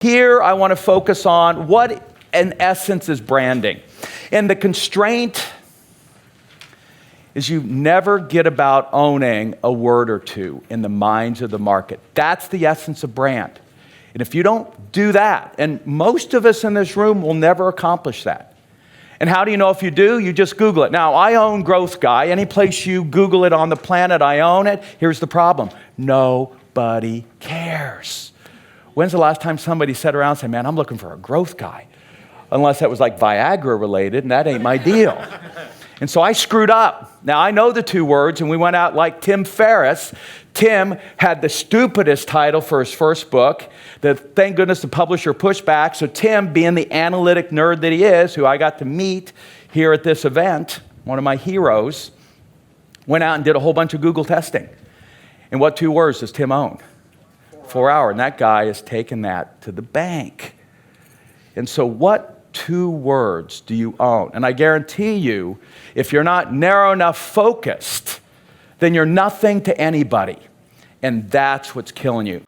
Here, I want to focus on what, in essence, is branding. And the constraint is you never get about owning a word or two in the minds of the market. That's the essence of brand. And if you don't do that, and most of us in this room will never accomplish that. And how do you know if you do? You just Google it. Now, I own Growth Guy. Any place you Google it on the planet, I own it. Here's the problem. Nobody cares. When's the last time somebody sat around and said, man, I'm looking for a growth guy? Unless that was like Viagra related, and that ain't my deal. And so I screwed up. Now, I know the two words, and we went out like Tim Ferriss. Tim had the stupidest title for his first book. Thank goodness the publisher pushed back. So Tim, being the analytic nerd that he is, who I got to meet here at this event, one of my heroes, went out and did a whole bunch of Google testing. And what two words does Tim own? 4 Hour. And that guy has taken that to the bank. And so what two words do you own? And I guarantee you, if you're not narrow enough focused, then you're nothing to anybody. And that's what's killing you.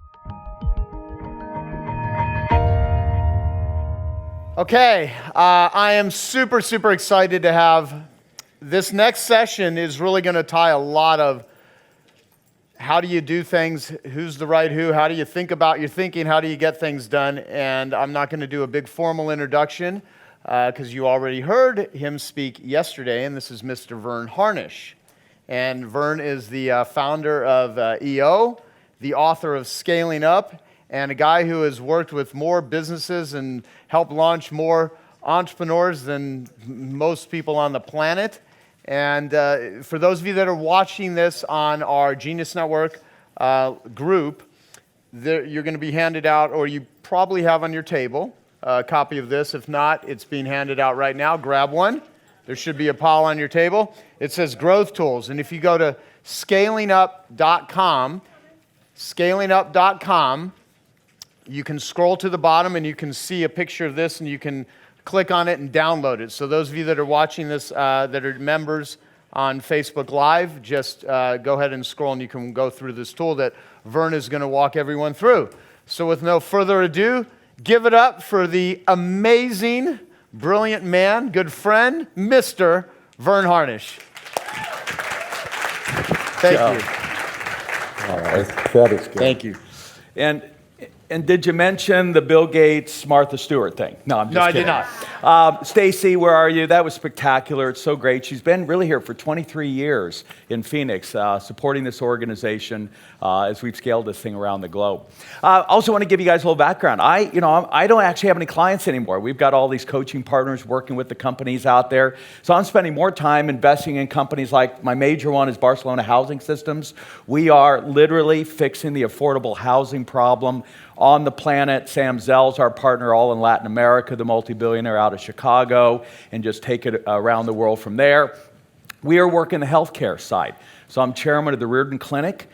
Okay, I am super excited to have this next session is really going to tie a lot of how do you do things, who's the right who, how do you think about your thinking, how do you get things done, and I'm not going to do a big formal introduction because you already heard him speak yesterday, and this is Mr. Verne Harnish. And Verne is the founder of EO, the author of Scaling Up, and a guy who has worked with more businesses and helped launch more entrepreneurs than most people on the planet. And for those of you that are watching this on our Genius Network group, you're going to be handed out, or you probably have on your table, a copy of this. If not, it's being handed out right now. Grab one. There should be a pile on your table. It says Growth Tools. And if you go to scalingup.com, you can scroll to the bottom and you can see a picture of this and you can click on it and download it. So those of you that are watching this, that are members on Facebook Live, just go ahead and scroll and you can go through this tool that Verne is going to walk everyone through. So with no further ado, give it up for the amazing, brilliant man, good friend, Mr. Verne Harnish. Thank you. All right, that is good. Thank you. And did you mention the Bill Gates, Martha Stewart thing? No, I'm just kidding. I did not. Stacy, where are you? That was spectacular. It's so great. She's been really here for 23 years in Phoenix, supporting this organization as we've scaled this thing around the globe. Also want to give you guys a little background. I don't actually have any clients anymore. We've got all these coaching partners working with the companies out there. So I'm spending more time investing in companies like my major one is Barcelona Housing Systems. We are literally fixing the affordable housing problem on the planet. Sam Zell's our partner all in Latin America, the multi-billionaire out of Chicago, and just take it around the world from there. We are working the healthcare side. So I'm chairman of the Reardon Clinic.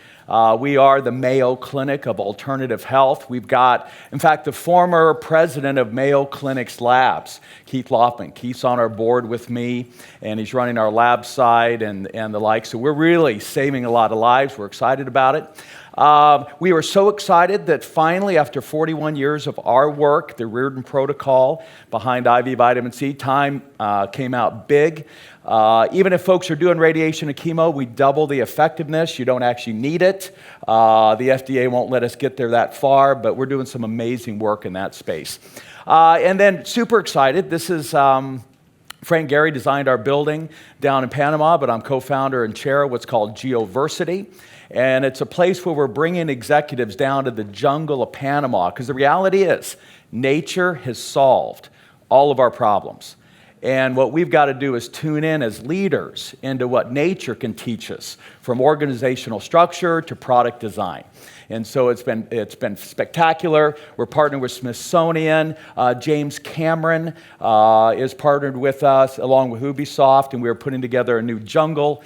We are the Mayo Clinic of alternative health. We've got, in fact, the former president of Mayo Clinic's labs, Keith Loffman. Keith's on our board with me, and he's running our lab side and the like. So we're really saving a lot of lives. We're excited about it. We were so excited that finally, after 41 years of our work, the Reardon Protocol behind IV vitamin C, time came out big. Even if folks are doing radiation and chemo, we double the effectiveness. You don't actually need it. The FDA won't let us get there that far, but we're doing some amazing work in that space. And then super excited, this is Frank Gehry designed our building down in Panama, but I'm co-founder and chair of what's called Geoversity. And it's a place where we're bringing executives down to the jungle of Panama, because the reality is nature has solved all of our problems. And what we've got to do is tune in as leaders into what nature can teach us, from organizational structure to product design. And so it's been spectacular. We're partnering with Smithsonian. James Cameron is partnered with us along with Ubisoft, and we're putting together a new jungle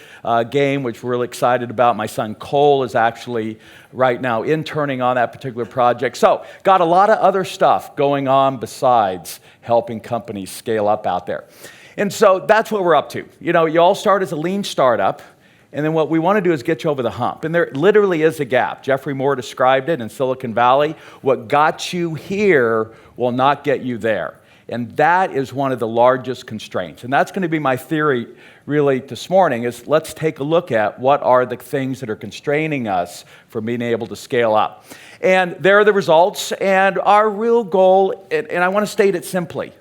game, which we're really excited about. My son Cole is actually right now interning on that particular project. So got a lot of other stuff going on besides helping companies scale up out there. And so that's what we're up to. You know, you all start as a lean startup, And then what we want to do is get you over the hump. And there literally is a gap. Jeffrey Moore described it in Silicon Valley. What got you here will not get you there. And that is one of the largest constraints. And that's going to be my theory really this morning is let's take a look at what are the things that are constraining us from being able to scale up. And there are the results. And our real goal, and I want to state it simply,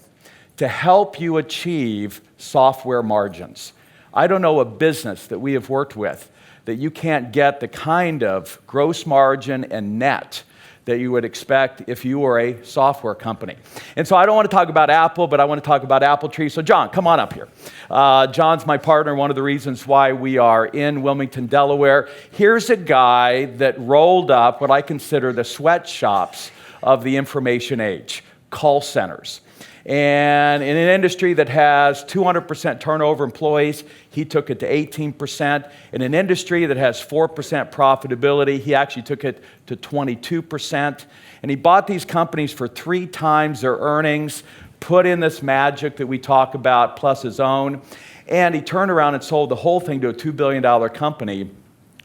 to help you achieve software margins. I don't know a business that we have worked with that you can't get the kind of gross margin and net that you would expect if you were a software company. And so I don't want to talk about Apple, but I want to talk about Apple Tree. So John, come on up here. John's my partner, one of the reasons why we are in Wilmington, Delaware. Here's a guy that rolled up what I consider the sweatshops of the information age, call centers. And in an industry that has 200% turnover employees, he took it to 18%. In an industry that has 4% profitability, he actually took it to 22%. And he bought these companies for 3 times their earnings, put in this magic that we talk about, plus his own. And he turned around and sold the whole thing to a $2 billion company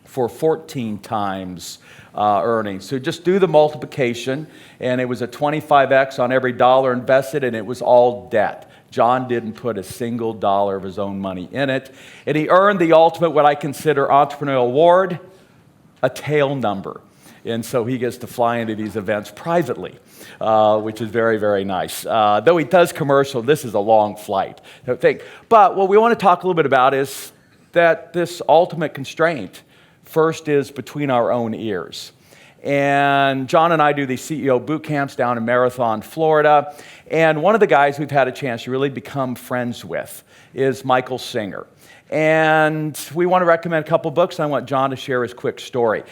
for 14 times earnings. So just do the multiplication, and it was a 25x on every dollar invested, and it was all debt. John didn't put a single dollar of his own money in it, and he earned the ultimate, what I consider, entrepreneurial award, a tail number. And so he gets to fly into these events privately, which is very, very nice. Though he does commercial, this is a long flight. But what we want to talk a little bit about is that this ultimate constraint first is between our own ears. And John and I do these CEO boot camps down in Marathon, Florida. And one of the guys we've had a chance to really become friends with is Michael Singer. And we want to recommend a couple books. I want John to share his quick story.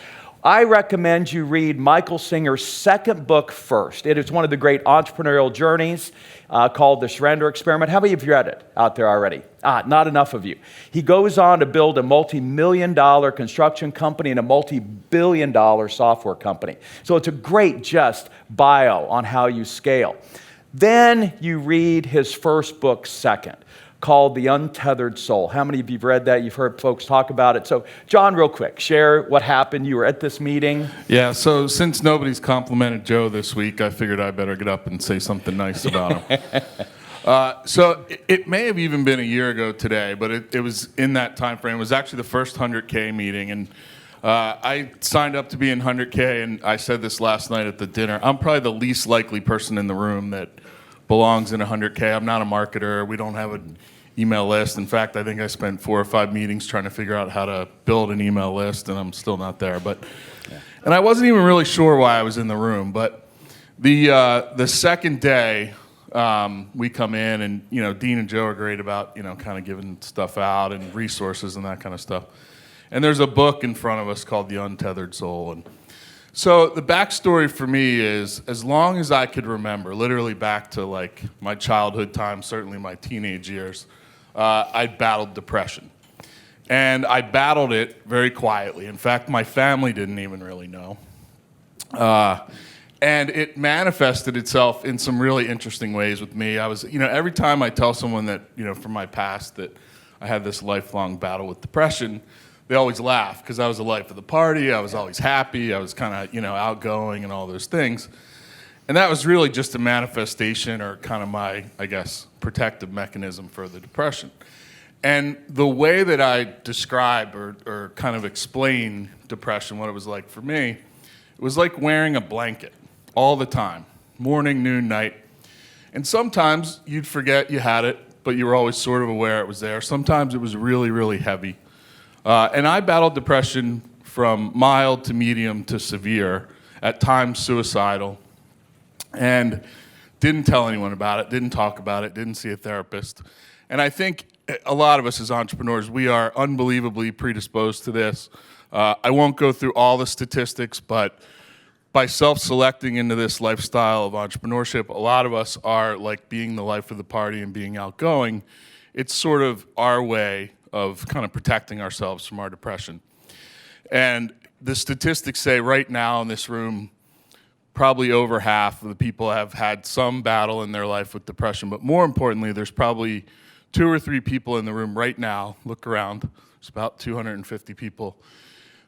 I recommend you read Michael Singer's second book first. It is one of the great entrepreneurial journeys called The Surrender Experiment. How many of you read it out there already? Not enough of you. He goes on to build a multi-million-dollar construction company and a multi-billion-dollar software company. So it's a great just bio on how you scale. Then you read his first book second, called The Untethered Soul. How many of you have read that? You've heard folks talk about it. So, John, real quick, share what happened. You were at this meeting. Yeah, so since nobody's complimented Joe this week, I figured I better get up and say something nice about him. So it may have even been a year ago today, but it was in that time frame. It was actually the first 100K meeting, and I signed up to be in 100K, and I said this last night at the dinner. I'm probably the least likely person in the room that belongs in 100K. I'm not a marketer. We don't have an email list. In fact, I think I spent 4 or 5 meetings trying to figure out how to build an email list, and I'm still not there. And I wasn't even really sure why I was in the room. But the second day, we come in, and Dean and Joe are great about kind of giving stuff out and resources and that kind of stuff. And there's a book in front of us called The Untethered Soul. And so the backstory for me is, as long as I could remember, literally back to like my childhood time, certainly my teenage years, I battled depression. And I battled it very quietly. In fact, my family didn't even really know. And it manifested itself in some really interesting ways with me. I was, every time I tell someone that, from my past that I had this lifelong battle with depression, they always laugh because I was the life of the party. I was always happy. I was kind of, outgoing and all those things. And that was really just a manifestation or kind of my, I guess, protective mechanism for the depression. And the way that I describe or kind of explain depression, what it was like for me, it was like wearing a blanket all the time, morning, noon, night. And sometimes you'd forget you had it, but you were always sort of aware it was there. Sometimes it was really, really heavy. And I battled depression from mild to medium to severe, at times suicidal, and didn't tell anyone about it, didn't talk about it, didn't see a therapist. And I think a lot of us as entrepreneurs, we are unbelievably predisposed to this. I won't go through all the statistics, but by self-selecting into this lifestyle of entrepreneurship, a lot of us are like being the life of the party and being outgoing. It's sort of our way of kind of protecting ourselves from our depression. And the statistics say right now in this room, probably over half of the people have had some battle in their life with depression. But more importantly, there's probably 2 or 3 people in the room right now, look around, It's about 250 people.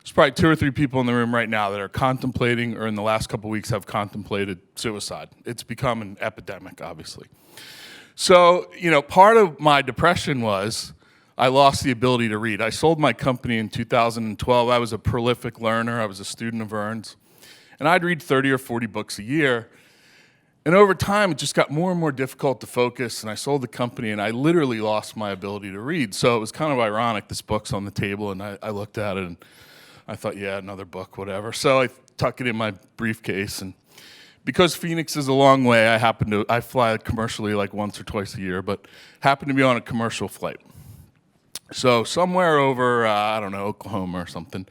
There's probably 2 or 3 people in the room right now that are contemplating or in the last couple weeks have contemplated suicide. It's become an epidemic, obviously. So, part of my depression was I lost the ability to read. I sold my company in 2012. I was a prolific learner. I was a student of Verne's. And I'd read 30 or 40 books a year. And over time, it just got more and more difficult to focus, and I sold the company, and I literally lost my ability to read. So it was kind of ironic. This book's on the table, and I looked at it, and I thought, yeah, another book, whatever. So I tuck it in my briefcase, and because Phoenix is a long way, I fly commercially like once or twice a year, but happened to be on a commercial flight. So somewhere over, Oklahoma or something,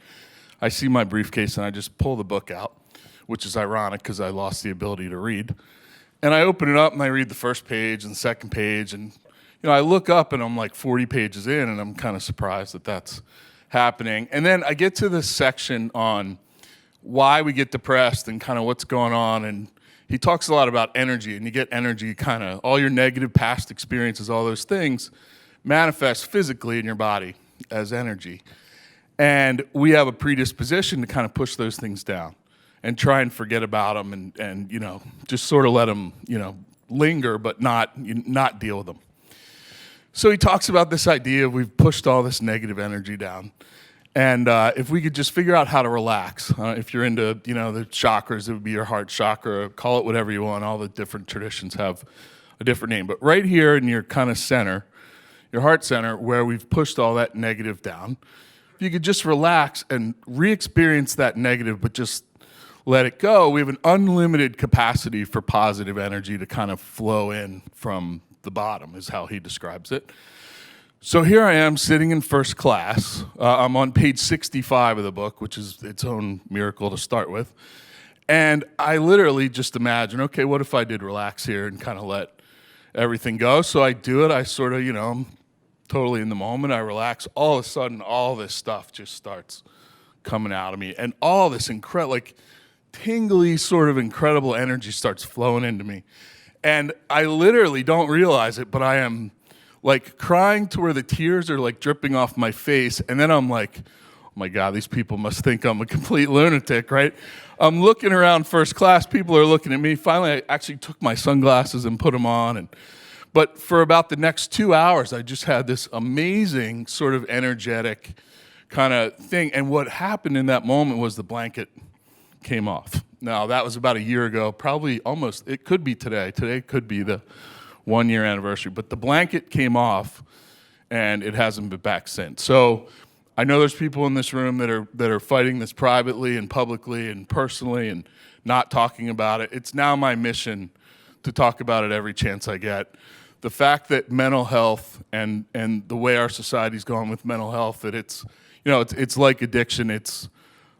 I see my briefcase, and I just pull the book out, which is ironic because I lost the ability to read. And I open it up and I read the first page and the second page, and I look up and I'm like 40 pages in, and I'm kind of surprised that that's happening. And then I get to this section on why we get depressed and kind of what's going on, and he talks a lot about energy, and you get energy, kind of all your negative past experiences, all those things manifest physically in your body as energy. And we have a predisposition to kind of push those things down and try and forget about them and just sort of let them, linger, but not deal with them. So he talks about this idea of we've pushed all this negative energy down. And if we could just figure out how to relax, if you're into, the chakras, it would be your heart chakra, call it whatever you want. All the different traditions have a different name. But right here in your kind of center, your heart center, where we've pushed all that negative down, if you could just relax and re-experience that negative, but just let it go, we have an unlimited capacity for positive energy to kind of flow in from the bottom, is how he describes it. So here I am sitting in first class. I'm on page 65 of the book, which is its own miracle to start with. And I literally just imagine, okay, what if I did relax here and kind of let everything go? So I do it. I sort of, I'm totally in the moment. I relax. All of a sudden, all this stuff just starts coming out of me. And all this incredible, tingly sort of incredible energy starts flowing into me. And I literally don't realize it, but I am crying to where the tears are dripping off my face. And then I'm like, oh my God, these people must think I'm a complete lunatic, right? I'm looking around first class. People are looking at me. Finally, I actually took my sunglasses and put them on. But for about the next 2 hours, I just had this amazing sort of energetic kind of thing. And what happened in that moment was the blanket came off. Now, that was about a year ago, probably almost, it could be today. Today could be the 1-year anniversary. But the blanket came off, and it hasn't been back since. So I know there's people in this room that are fighting this privately and publicly and personally and not talking about it. It's now my mission to talk about it every chance I get. The fact that mental health and the way our society's going with mental health, that it's like addiction. It's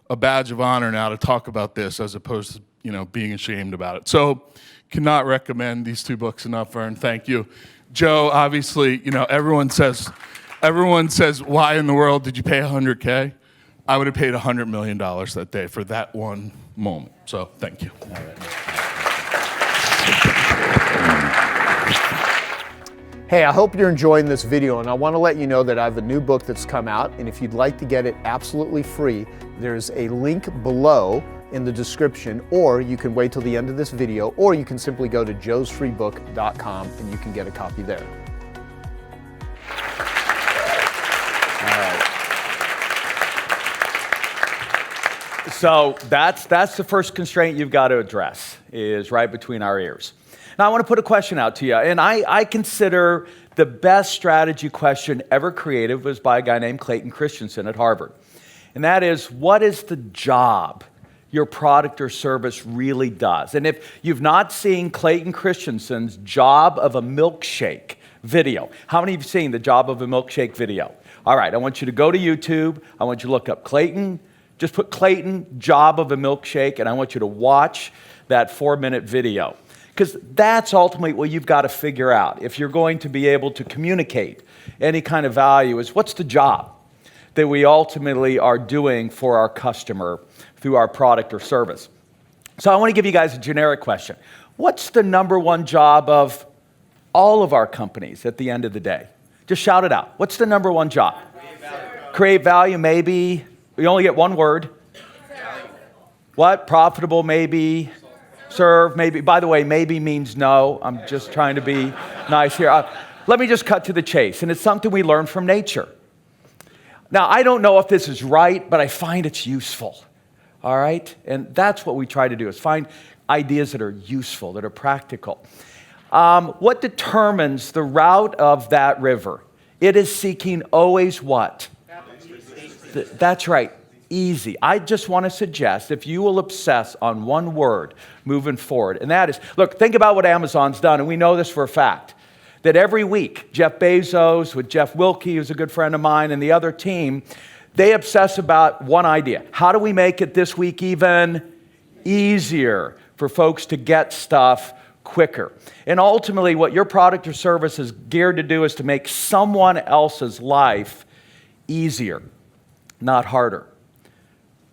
a badge of honor now to talk about this as opposed to, being ashamed about it. So cannot recommend these 2 books enough, Verne. Thank you. Joe, obviously, everyone says, why in the world did you pay $100K? I would have paid $100 million that day for that one moment. So thank you. All right. Hey, I hope you're enjoying this video, and I want to let you know that I have a new book that's come out, and if you'd like to get it absolutely free, there's a link below in the description, or you can wait till the end of this video, or you can simply go to joesfreebook.com and you can get a copy there. All right. So that's the first constraint you've got to address, is right between our ears. Now, I want to put a question out to you, and I consider the best strategy question ever created was by a guy named Clayton Christensen at Harvard. And that is, what is the job your product or service really does? And if you've not seen Clayton Christensen's Job of a Milkshake video, how many of you have seen the Job of a Milkshake video? All right, I want you to go to YouTube. I want you to look up Clayton. Just put Clayton, Job of a Milkshake, and I want you to watch that 4-minute video. Because that's ultimately what you've got to figure out. If you're going to be able to communicate any kind of value, is what's the job that we ultimately are doing for our customer through our product or service? So I want to give you guys a generic question. What's the number one job of all of our companies at the end of the day? Just shout it out. What's the number one job? Create value, maybe. We only get one word. What? Profitable, maybe. Serve, maybe. By the way, maybe means no. I'm just trying to be nice here. Let me just cut to the chase. And it's something we learn from nature. Now, I don't know if this is right, but I find it's useful. All right? And that's what we try to do, is find ideas that are useful, that are practical. What determines the route of that river? It is seeking always what? That's right, easy. I just want to suggest if you will obsess on one word moving forward, and that is, look, think about what Amazon's done, and we know this for a fact, that every week, Jeff Bezos with Jeff Wilkie, who's a good friend of mine, and the other team, they obsess about one idea. How do we make it this week even easier for folks to get stuff quicker? And ultimately, what your product or service is geared to do is to make someone else's life easier, not harder.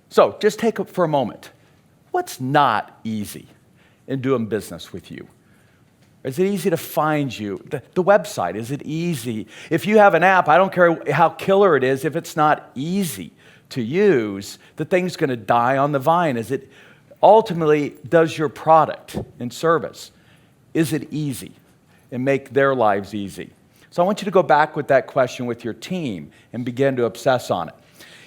So just take it for a moment. What's not easy in doing business with you? Is it easy to find you? The website, is it easy? If you have an app, I don't care how killer it is, if it's not easy to use, the thing's going to die on the vine. Is it ultimately, does your product and service, is it easy and make their lives easy? So I want you to go back with that question with your team and begin to obsess on it.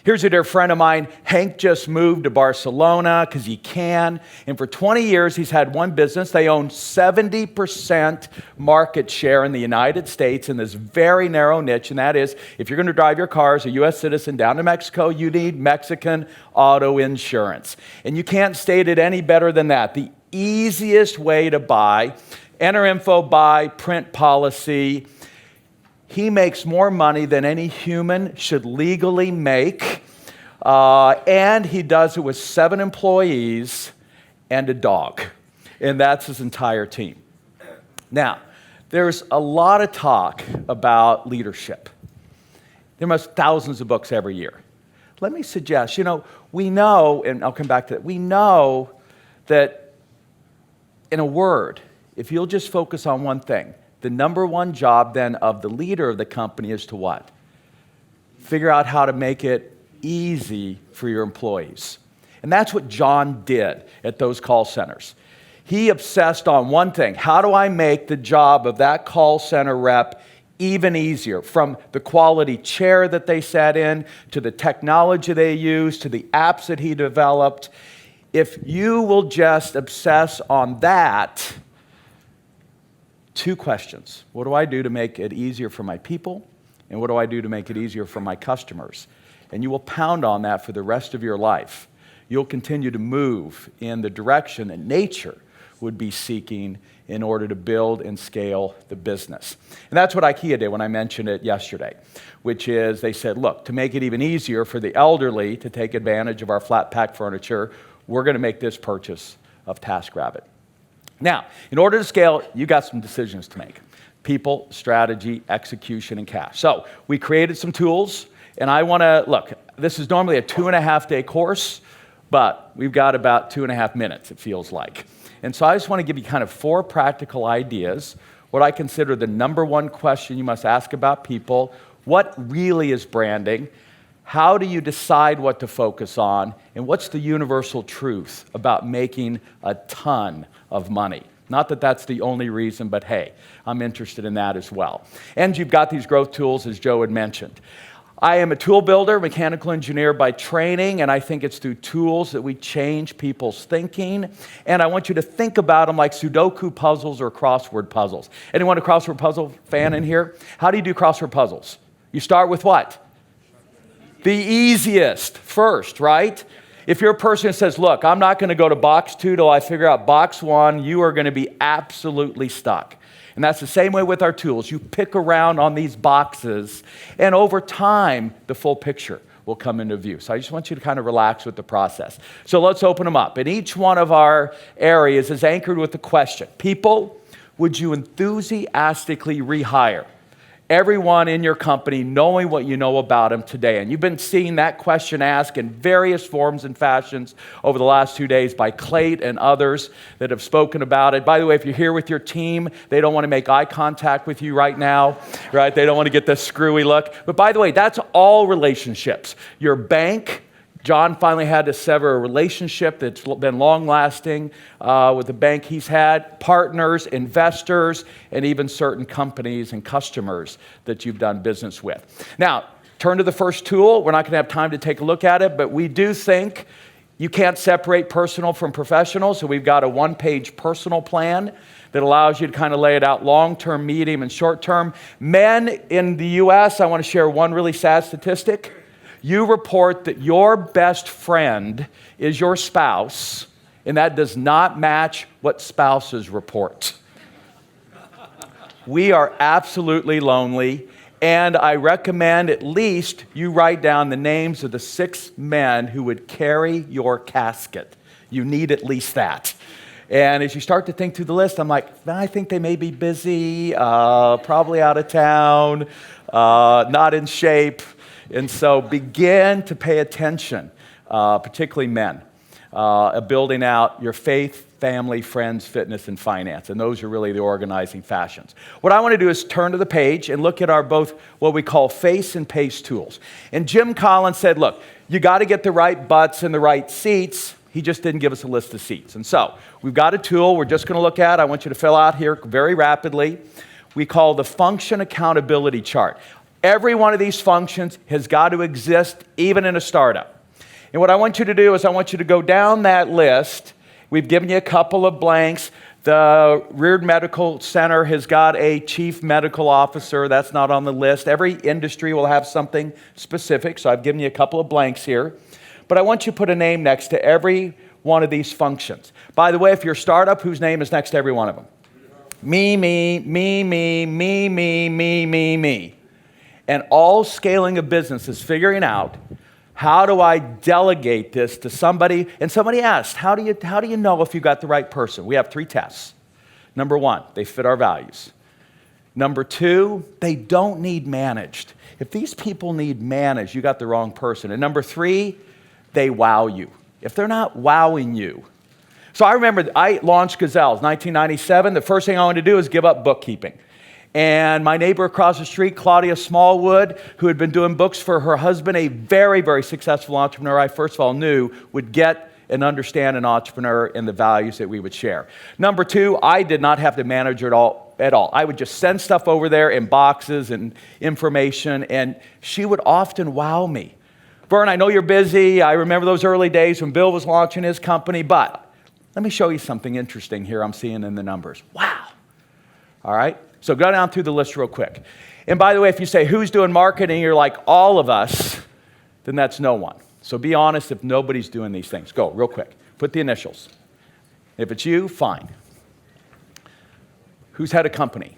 Here's a dear friend of mine. Hank just moved to Barcelona because he can. And for 20 years, he's had one business. They own 70% market share in the United States in this very narrow niche. And that is, if you're going to drive your car as a U.S. citizen down to Mexico, you need Mexican auto insurance. And you can't state it any better than that. The easiest way to buy, enter info, buy, print policy. He makes more money than any human should legally make, and he does it with 7 employees and a dog, and that's his entire team. Now, there's a lot of talk about leadership. There must be thousands of books every year. Let me suggest, we know, and I'll come back to that, we know that in a word, if you'll just focus on one thing, the number one job then of the leader of the company is to what? Figure out how to make it easy for your employees. And that's what John did at those call centers. He obsessed on one thing. How do I make the job of that call center rep even easier? From the quality chair that they sat in, to the technology they used, to the apps that he developed. If you will just obsess on that, 2 questions. What do I do to make it easier for my people? And what do I do to make it easier for my customers? And you will pound on that for the rest of your life. You'll continue to move in the direction that nature would be seeking in order to build and scale the business. And that's what IKEA did when I mentioned it yesterday, which is they said, look, to make it even easier for the elderly to take advantage of our flat pack furniture, we're going to make this purchase of TaskRabbit. Now, in order to scale, you got some decisions to make. People, strategy, execution, and cash. So we created some tools, and I want to, look, this is normally a 2.5-day course, but we've got about 2.5 minutes, it feels like. And so I just want to give you kind of 4 practical ideas, what I consider the number one question you must ask about people, what really is branding, how do you decide what to focus on, and what's the universal truth about making a ton of money? Not that that's the only reason, but hey, I'm interested in that as well. And you've got these growth tools, as Joe had mentioned. I am a tool builder, mechanical engineer by training, and I think it's through tools that we change people's thinking. And I want you to think about them like Sudoku puzzles or crossword puzzles. Anyone a crossword puzzle fan in here? How do you do crossword puzzles? You start with what? The easiest first, right? If you're a person who says, look, I'm not going to go to box 2 till I figure out box 1, you are going to be absolutely stuck. And that's the same way with our tools. You pick around on these boxes, and over time, the full picture will come into view. So I just want you to kind of relax with the process. So let's open them up. And each one of our areas is anchored with the question, people, would you enthusiastically rehire? everyone in your company knowing what you know about them today. And you've been seeing that question asked in various forms and fashions over the last 2 days by Clayt and others that have spoken about it. By the way, if you're here with your team, they don't want to make eye contact with you right now, right? They don't want to get this screwy look. But by the way, that's all relationships. Your bank, John finally had to sever a relationship that's been long-lasting with the bank he's had, partners, investors, and even certain companies and customers that you've done business with. Now, turn to the first tool. We're not going to have time to take a look at it, but we do think you can't separate personal from professional, so we've got a one-page personal plan that allows you to kind of lay it out long-term, medium, and short-term. Men in the U.S., I want to share one really sad statistic. You report that your best friend is your spouse, and that does not match what spouses report. We are absolutely lonely, and I recommend at least you write down the names of the 6 men who would carry your casket. You need at least that. And as you start to think through the list, I'm like, I think they may be busy, probably out of town, not in shape. And so begin to pay attention, particularly men, building out your faith, family, friends, fitness, and finance. And those are really the organizing fashions. What I want to do is turn to the page and look at our both what we call face and pace tools. And Jim Collins said, look, you got to get the right butts in the right seats. He just didn't give us a list of seats. And so we've got a tool we're just going to look at. I want you to fill out here very rapidly. We call the function accountability chart. Every one of these functions has got to exist, even in a startup. And what I want you to do is I want you to go down that list. We've given you a couple of blanks. The Reard Medical Center has got a chief medical officer. That's not on the list. Every industry will have something specific, so I've given you a couple of blanks here. But I want you to put a name next to every one of these functions. By the way, if you're a startup, whose name is next to every one of them? Me, me, me, me, me, me, me, me, me. And all scaling a business is figuring out, how do I delegate this to somebody? And somebody asked, how do you know if you got the right person? We have 3 tests. Number 1, they fit our values. Number 2, they don't need managed. If these people need managed, you got the wrong person. And number 3, they wow you. If they're not wowing you. So I remember I launched Gazelles, 1997. The first thing I wanted to do is give up bookkeeping. And my neighbor across the street, Claudia Smallwood, who had been doing books for her husband, a very, very successful entrepreneur I first of all knew, would get and understand an entrepreneur and the values that we would share. Number 2, I did not have to manage it all at all. I would just send stuff over there in boxes and information, and she would often wow me. Verne, I know you're busy. I remember those early days when Bill was launching his company, but let me show you something interesting here I'm seeing in the numbers. Wow. All right. So go down through the list real quick. And by the way, if you say, who's doing marketing, you're like, all of us, then that's no one. So be honest if nobody's doing these things. Go, real quick. Put the initials. If it's you, fine. Who's head of company?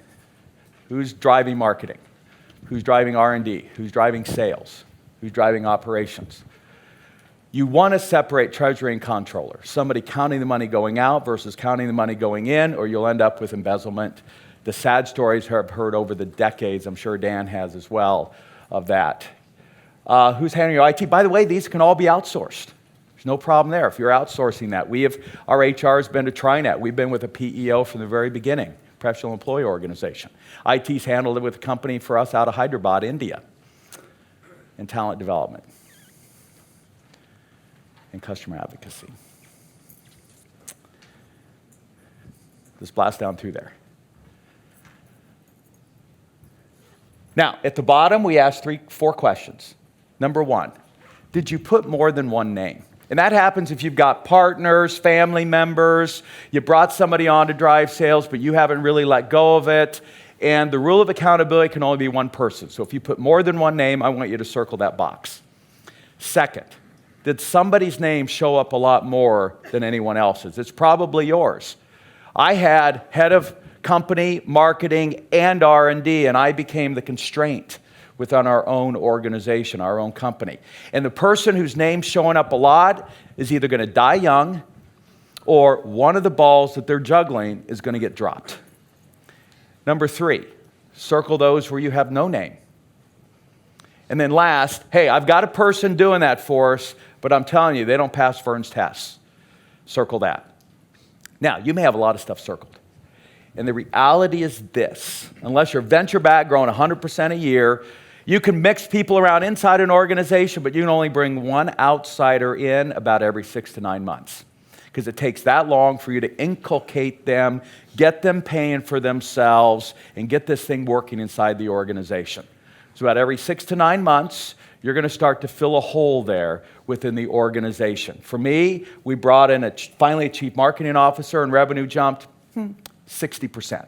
Who's driving marketing? Who's driving R&D? Who's driving sales? Who's driving operations? You want to separate treasury and controller. Somebody counting the money going out versus counting the money going in, or you'll end up with embezzlement. The sad stories I've heard over the decades, I'm sure Dan has as well, of that. Who's handling your IT? By the way, these can all be outsourced. There's no problem there if you're outsourcing that. Our HR has been to TriNet. We've been with a PEO from the very beginning, Professional Employee Organization. IT's handled it with a company for us out of Hyderabad, India, in talent development and customer advocacy. Just blast down through there. Now, at the bottom, we asked 4 questions. Number 1, did you put more than one name? And that happens if you've got partners, family members, you brought somebody on to drive sales, but you haven't really let go of it. And the rule of accountability can only be one person. So if you put more than one name, I want you to circle that box. Second, did somebody's name show up a lot more than anyone else's? It's probably yours. I had head of company, marketing, and R&D, and I became the constraint within our own organization, our own company. And the person whose name's showing up a lot is either going to die young or one of the balls that they're juggling is going to get dropped. Number 3, Circle those where you have no name. And then last, hey, I've got a person doing that for us, but I'm telling you, they don't pass Verne's tests. Circle that. Now, you may have a lot of stuff circled. And the reality is this: unless you're venture back, growing 100% a year, you can mix people around inside an organization, but you can only bring one outsider in about every 6 to 9 months. Because it takes that long for you to inculcate them, get them paying for themselves, and get this thing working inside the organization. So about every 6 to 9 months, you're going to start to fill a hole there within the organization. For me, we brought in finally a chief marketing officer, and revenue jumped 60%.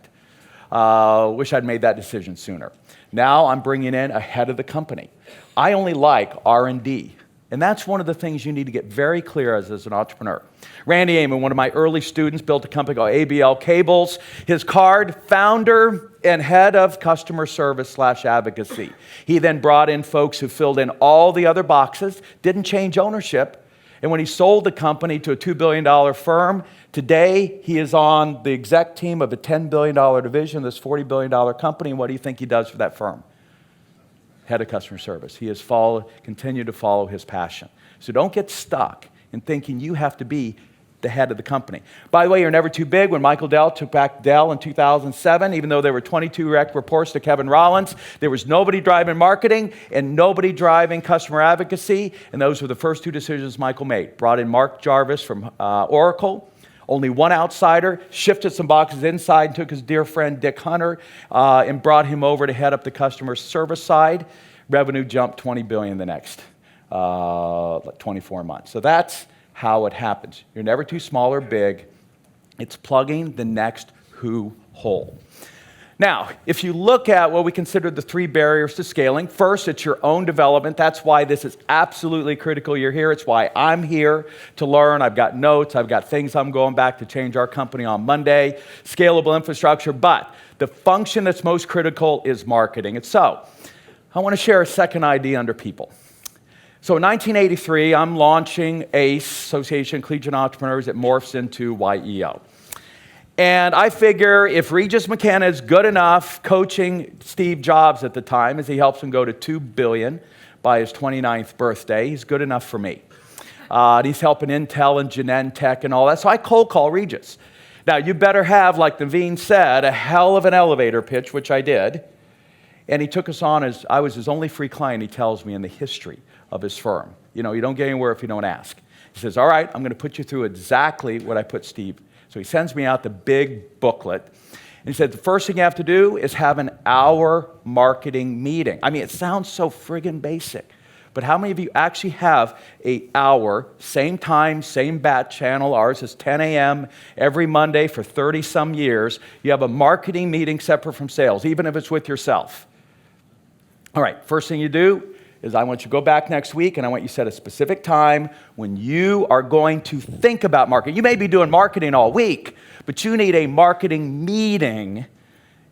Wish I'd made that decision sooner. Now I'm bringing in a head of the company. I only like R&D. And that's one of the things you need to get very clear as an entrepreneur. Randy Amon, one of my early students, built a company called ABL Cables. His card, founder and head of customer service / advocacy. He then brought in folks who filled in all the other boxes, didn't change ownership. And when he sold the company to a $2 billion firm, today he is on the exec team of a $10 billion division, this $40 billion company. And what do you think he does for that firm? Head of customer service. He has continued to follow his passion. So don't get stuck in thinking you have to be the head of the company. By the way, you're never too big. When Michael Dell took back Dell in 2007, even though there were 22 direct reports to Kevin Rollins, there was nobody driving marketing and nobody driving customer advocacy. And those were the first two decisions Michael made. Brought in Mark Jarvis from Oracle. Only one outsider, shifted some boxes inside, and took his dear friend Dick Hunter and brought him over to head up the customer service side. Revenue jumped 20 billion the next 24 months. So that's how it happens. You're never too small or big. It's plugging the next who hole. Now, if you look at what we consider the 3 barriers to scaling, first, it's your own development. That's why this is absolutely critical you're here. It's why I'm here to learn. I've got notes. I've got things I'm going back to change our company on Monday. Scalable infrastructure. But the function that's most critical is marketing. And so, I want to share a second idea under people. So in 1983, I'm launching ACE, Association of Collegiate Entrepreneurs. It morphs into YEO. And I figure if Regis McKenna is good enough coaching Steve Jobs at the time, as he helps him go to $2 billion by his 29th birthday, he's good enough for me. He's helping Intel and Genentech and all that. So I cold call Regis. Now, you better have, like Naveen said, a hell of an elevator pitch, which I did. And he took us on as I was his only free client, he tells me, in the history of his firm. You know, you don't get anywhere if you don't ask. He says, all right, I'm going to put you through exactly what I put Steve. So he sends me out the big booklet. And he said, the first thing you have to do is have an hour marketing meeting. I mean, it sounds so friggin' basic. But how many of you actually have an hour, same time, same bat channel? Ours is 10 a.m. every Monday for 30-some years. You have a marketing meeting separate from sales, even if it's with yourself. All right, first thing you do is I want you to go back next week and I want you to set a specific time when you are going to think about marketing. You may be doing marketing all week, but you need a marketing meeting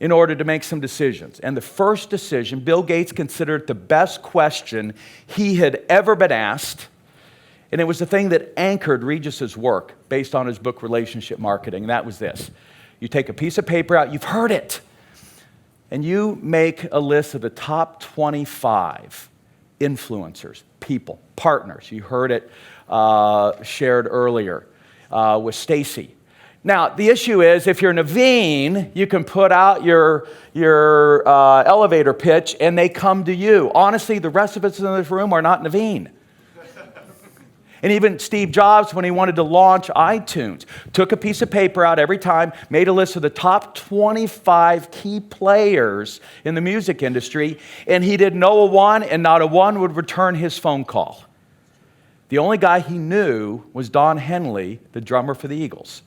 in order to make some decisions. And the first decision, Bill Gates considered the best question he had ever been asked, and it was the thing that anchored Regis's work based on his book, Relationship Marketing, and that was this. You take a piece of paper out, you've heard it, and you make a list of the top 25 influencers, people, partners. You heard it shared earlier with Stacy. Now, the issue is, if you're Naveen, you can put out your elevator pitch and they come to you. Honestly, the rest of us in this room are not Naveen. And even Steve Jobs, when he wanted to launch iTunes, took a piece of paper out every time, made a list of the top 25 key players in the music industry, and he didn't know a one, and not a one would return his phone call. The only guy he knew was Don Henley, the drummer for the Eagles.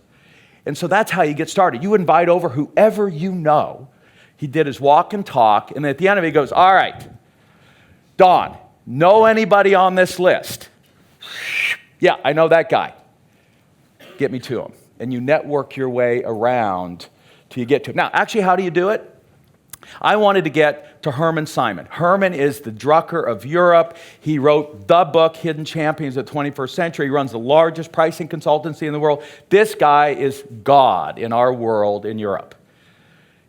And so that's how you get started. You invite over whoever you know. He did his walk and talk, and at the end of it, he goes, all right, Don, know anybody on this list? Yeah, I know that guy. Get me to him. And you network your way around till you get to him. Now, actually, how do you do it? I wanted to get to Herman Simon. Herman is the Drucker of Europe. He wrote the book, Hidden Champions of the 21st Century. He runs the largest pricing consultancy in the world. This guy is God in our world in Europe.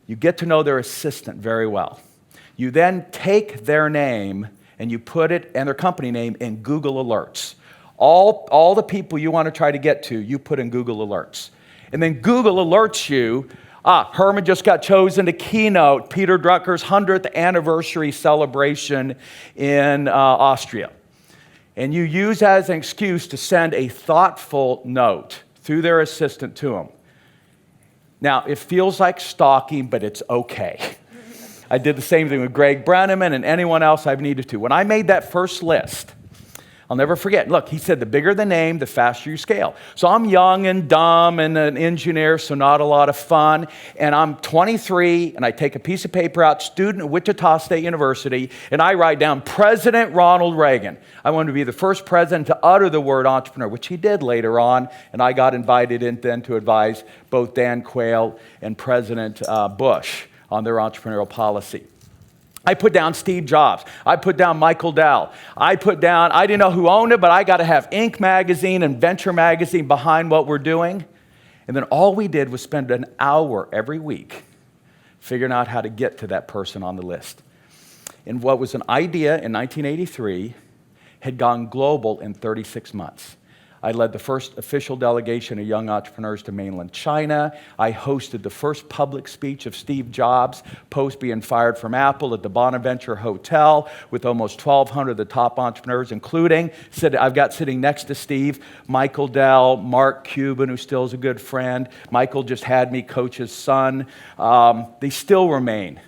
You get to know their assistant very well. You then take their name and you put it and their company name in Google Alerts. All the people you want to try to get to, you put in Google Alerts. And then Google alerts you, Herman just got chosen to keynote Peter Drucker's 100th anniversary celebration in Austria. And you use that as an excuse to send a thoughtful note through their assistant to them. Now, it feels like stalking, but it's okay. I did the same thing with Greg Brenneman and anyone else I've needed to. When I made that first list, I'll never forget. Look, he said the bigger the name, the faster you scale. So I'm young and dumb and an engineer, so not a lot of fun. And I'm 23, and I take a piece of paper out, student at Wichita State University, and I write down President Ronald Reagan. I wanted to be the first president to utter the word entrepreneur, which he did later on, and I got invited in then to advise both Dan Quayle and President Bush on their entrepreneurial policy. I put down Steve Jobs. I put down Michael Dell. I didn't know who owned it, but I got to have Inc. magazine and Venture magazine behind what we're doing. And then all we did was spend an hour every week figuring out how to get to that person on the list. And what was an idea in 1983 had gone global in 36 months. I led the first official delegation of young entrepreneurs to mainland China. I hosted the first public speech of Steve Jobs, post being fired from Apple at the Bonaventure Hotel with almost 1,200 of the top entrepreneurs, including, I've got sitting next to Steve, Michael Dell, Mark Cuban, who still is a good friend. Michael just had me coach his son. They still remain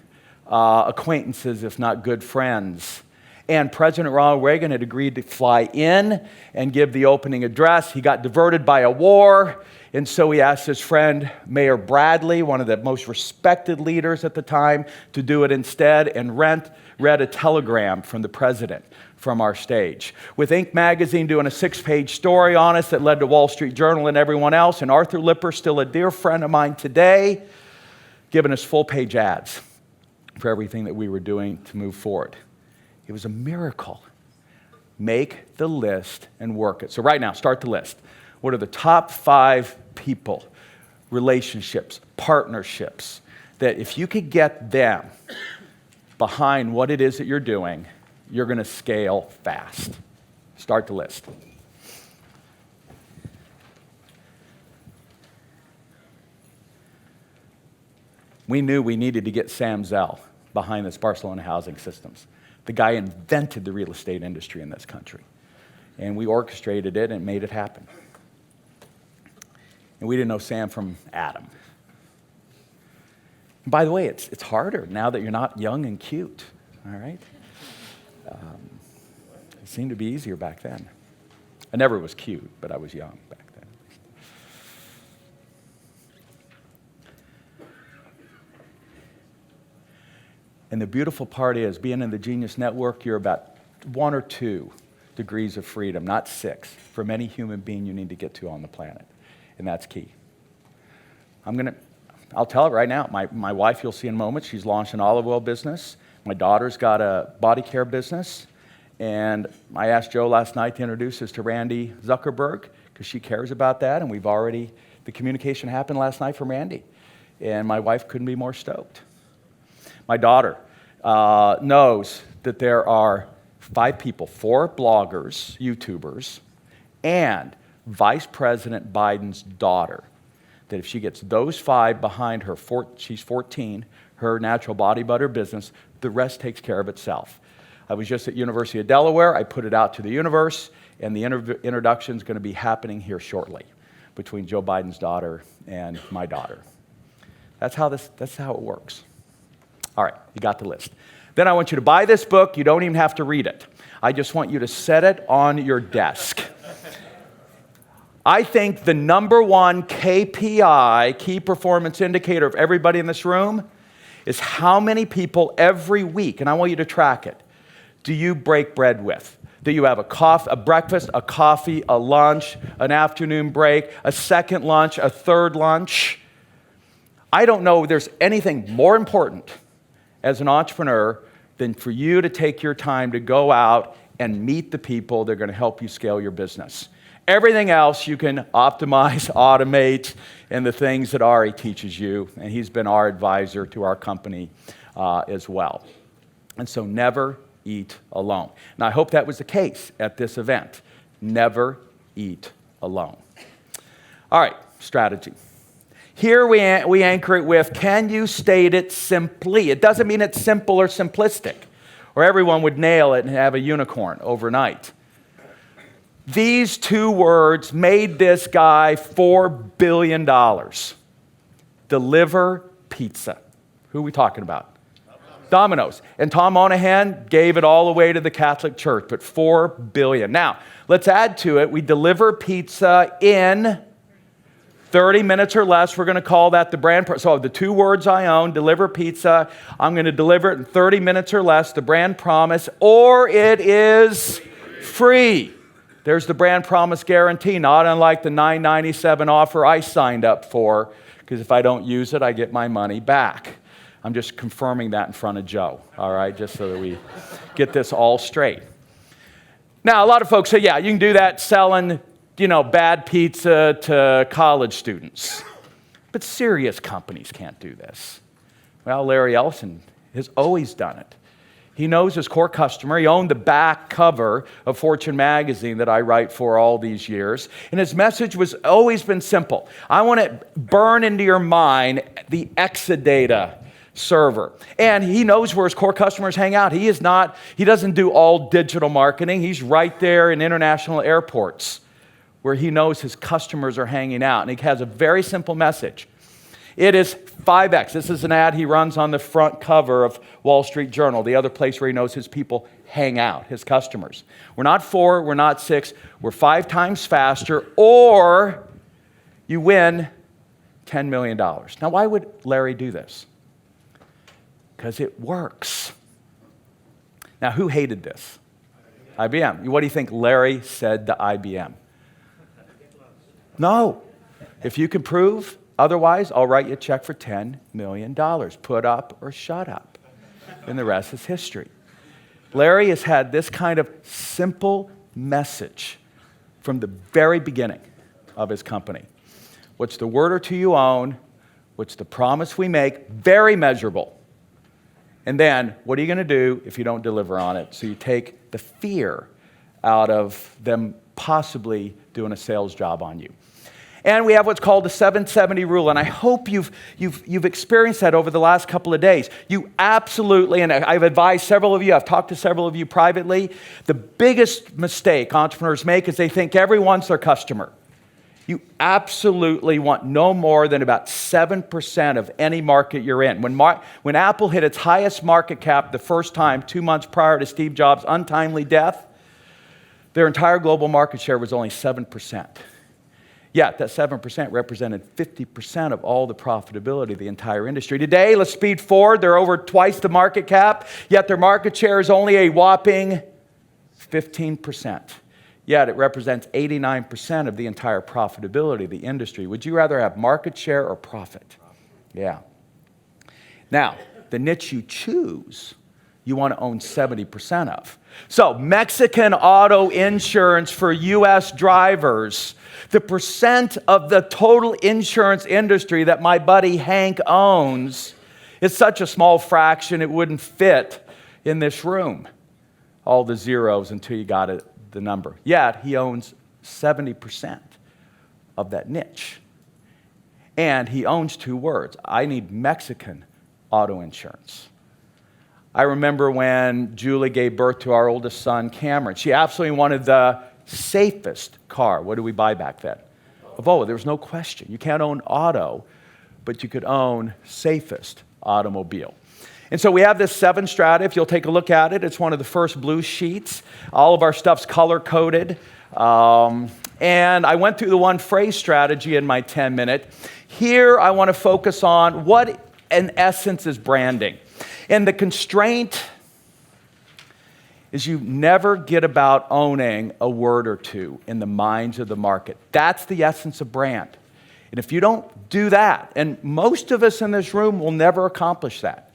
acquaintances, if not good friends. And President Ronald Reagan had agreed to fly in and give the opening address. He got diverted by a war, and so he asked his friend, Mayor Bradley, one of the most respected leaders at the time, to do it instead, and read a telegram from the president from our stage. With Inc. magazine doing a 6-page story on us that led to Wall Street Journal and everyone else, and Arthur Lipper, still a dear friend of mine today, giving us full-page ads for everything that we were doing to move forward. It was a miracle. Make the list and work it. So right now, start the list. What are the top 5 people, relationships, partnerships, that if you could get them behind what it is that you're doing, you're going to scale fast? Start the list. We knew we needed to get Sam Zell behind this Barcelona Housing Systems. The guy invented the real estate industry in this country. And we orchestrated it and made it happen. And we didn't know Sam from Adam. And by the way, it's harder now that you're not young and cute, all right? It seemed to be easier back then. I never was cute, but I was young back then. And the beautiful part is, being in the Genius Network, you're about 1 or 2 degrees of freedom, not 6, from any human being you need to get to on the planet. And that's key. I'll tell it right now. My wife, you'll see in moments, she's launched an olive oil business. My daughter's got a body care business. And I asked Joe last night to introduce us to Randy Zuckerberg, because she cares about that. And the communication happened last night from Randy. And my wife couldn't be more stoked. My daughter knows that there are 5 people, 4 bloggers, YouTubers, and Vice President Biden's daughter, that if she gets those 5 behind her, she's 14, her natural body butter business, the rest takes care of itself. I was just at University of Delaware. I put it out to the universe, and the introduction is going to be happening here shortly between Joe Biden's daughter and my daughter. That's how it works. All right, you got the list. Then I want you to buy this book. You don't even have to read it. I just want you to set it on your desk. I think the number 1 KPI, key performance indicator of everybody in this room, is how many people every week, and I want you to track it, do you break bread with? Do you have a breakfast, a coffee, a lunch, an afternoon break, a second lunch, a third lunch? I don't know if there's anything more important as an entrepreneur than for you to take your time to go out and meet the people that are going to help you scale your business. Everything else you can optimize, automate, and the things that Ari teaches you. And he's been our advisor to our company as well. And so never eat alone. And I hope that was the case at this event. Never eat alone. All right, strategy. Here we anchor it with, can you state it simply? It doesn't mean it's simple or simplistic, or everyone would nail it and have a unicorn overnight. These two words made this guy $4 billion. Deliver pizza. Who are we talking about? Domino's. And Tom Monahan gave it all away to the Catholic Church, but $4 billion. Now, let's add to it, we deliver pizza in 30 minutes or less. We're going to call that the brand. So the two words I own, deliver pizza, I'm going to deliver it in 30 minutes or less, the brand promise, or it is free. There's the brand promise guarantee, not unlike the $9.97 offer I signed up for, because if I don't use it, I get my money back. I'm just confirming that in front of Joe, all right, just so that we get this all straight. Now, a lot of folks say, yeah, you can do that selling, bad pizza to college students. But serious companies can't do this. Well, Larry Ellison has always done it. He knows his core customer. He owned the back cover of Fortune magazine that I write for all these years. And his message was always been simple. I want to burn into your mind the Exadata server. And he knows where his core customers hang out. He doesn't do all digital marketing. He's right there in international airports where he knows his customers are hanging out. And he has a very simple message. It is 5X. This is an ad he runs on the front cover of Wall Street Journal, the other place where he knows his people hang out, his customers. We're not 4, we're not 6, we're 5 times faster, or you win $10 million. Now, why would Larry do this? Because it works. Now, who hated this? IBM. What do you think Larry said to IBM? No. If you can prove otherwise, I'll write you a check for $10 million. Put up or shut up. And the rest is history. Larry has had this kind of simple message from the very beginning of his company. What's the word or two you own? What's the promise we make? Very measurable. And then, what are you going to do if you don't deliver on it? So you take the fear out of them possibly doing a sales job on you. And we have what's called the 770 rule, and I hope you've experienced that over the last couple of days. You absolutely, and I've advised several of you, I've talked to several of you privately, the biggest mistake entrepreneurs make is they think everyone's their customer. You absolutely want no more than about 7% of any market you're in. When Apple hit its highest market cap the first time, 2 months prior to Steve Jobs' untimely death, their entire global market share was only 7%. Yet that 7% represented 50% of all the profitability of the entire industry. Today, let's speed forward. They're over twice the market cap, yet their market share is only a whopping 15%. Yet it represents 89% of the entire profitability of the industry. Would you rather have market share or profit? Yeah. Now, the niche you choose, you want to own 70% of. So, Mexican auto insurance for U.S. drivers. The percent of the total insurance industry that my buddy Hank owns is such a small fraction it wouldn't fit in this room. All the zeros until you got the number. Yet he owns 70% of that niche. And he owns 2 words. I need Mexican auto insurance. I remember when Julie gave birth to our oldest son, Cameron. She absolutely wanted the safest car. What did we buy back then? A Volvo. There was no question. You can't own auto, but you could own safest automobile. And so we have this 7 strata. If you'll take a look at it, it's one of the first blue sheets. All of our stuff's color-coded. And I went through the 1 phrase strategy in my 10-minute. Here I want to focus on what, in essence, is branding. And the constraint is you never get about owning a word or two in the minds of the market. That's the essence of brand. And if you don't do that, and most of us in this room will never accomplish that.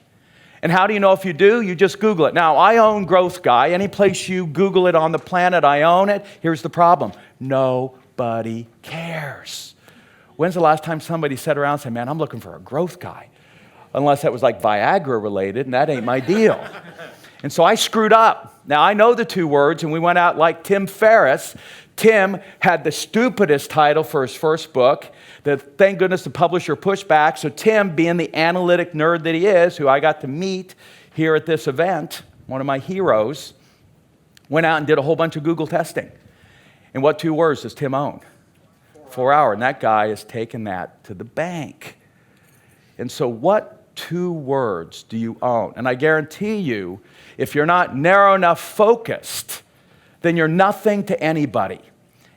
And how do you know if you do? You just Google it. Now, I own Growth Guy. Any place you Google it on the planet, I own it. Here's the problem. No nobody cares. When's the last time somebody sat around and said, man, I'm looking for a growth guy? Unless that was like Viagra related, and that ain't my deal. And so I screwed up. Now, I know the 2 words, and we went out like Tim Ferriss. Tim had the stupidest title for his first book, that thank goodness the publisher pushed back. So Tim, being the analytic nerd that he is, who I got to meet here at this event, one of my heroes, went out and did a whole bunch of Google testing. And what 2 words does Tim own? 4 Hour. And that guy has taken that to the bank. And so what 2 words do you own? And I guarantee you, if you're not narrow enough focused, then you're nothing to anybody.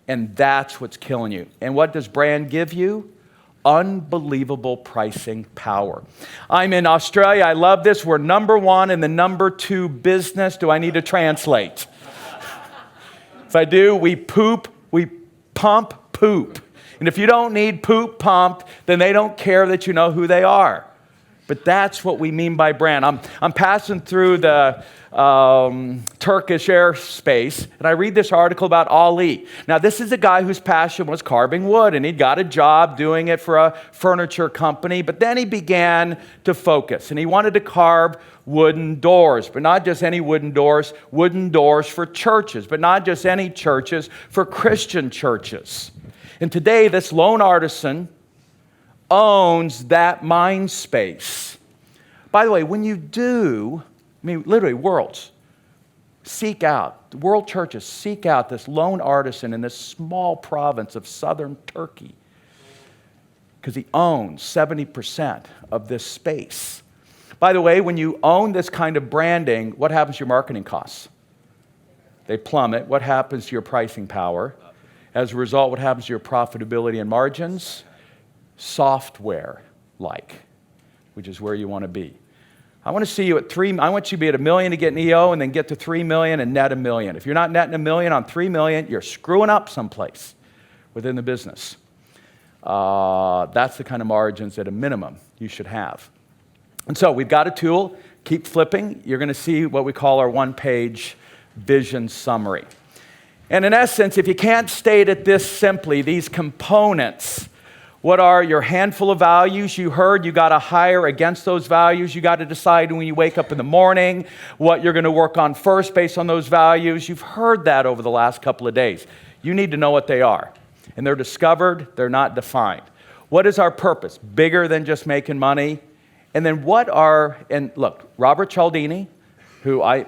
And that's what's killing you. And what does brand give you? Unbelievable pricing power. I'm in Australia. I love this. We're number 1 in the number 2 business. Do I need to translate? If I do, we pump poop. And if you don't need poop pumped, then they don't care that you know who they are. But that's what we mean by brand. I'm passing through the Turkish airspace, and I read this article about Ali. Now, this is a guy whose passion was carving wood, and he'd got a job doing it for a furniture company, but then he began to focus, and he wanted to carve wooden doors, but not just any wooden doors for churches, but not just any churches, for Christian churches. And today, this lone artisan owns that mind space. By the way, when you do, I mean, literally, world churches seek out this lone artisan in this small province of southern Turkey because he owns 70% of this space. By the way, when you own this kind of branding, what happens to your marketing costs? They plummet. What happens to your pricing power? As a result, what happens to your profitability and margins? Software-like, which is where you want to be. I want to see you at I want you to be at $1 million to get an EO and then get to $3 million and net $1 million. If you're not netting $1 million on $3 million, you're screwing up someplace within the business. That's the kind of margins at a minimum you should have. And so we've got a tool. Keep flipping. You're going to see what we call our 1-page vision summary. And in essence, if you can't state it this simply, these components, what are your handful of values you heard? You got to hire against those values. You got to decide when you wake up in the morning what you're going to work on first based on those values. You've heard that over the last couple of days. You need to know what they are. And they're discovered, they're not defined. What is our purpose? Bigger than just making money. And then and look, Robert Cialdini, who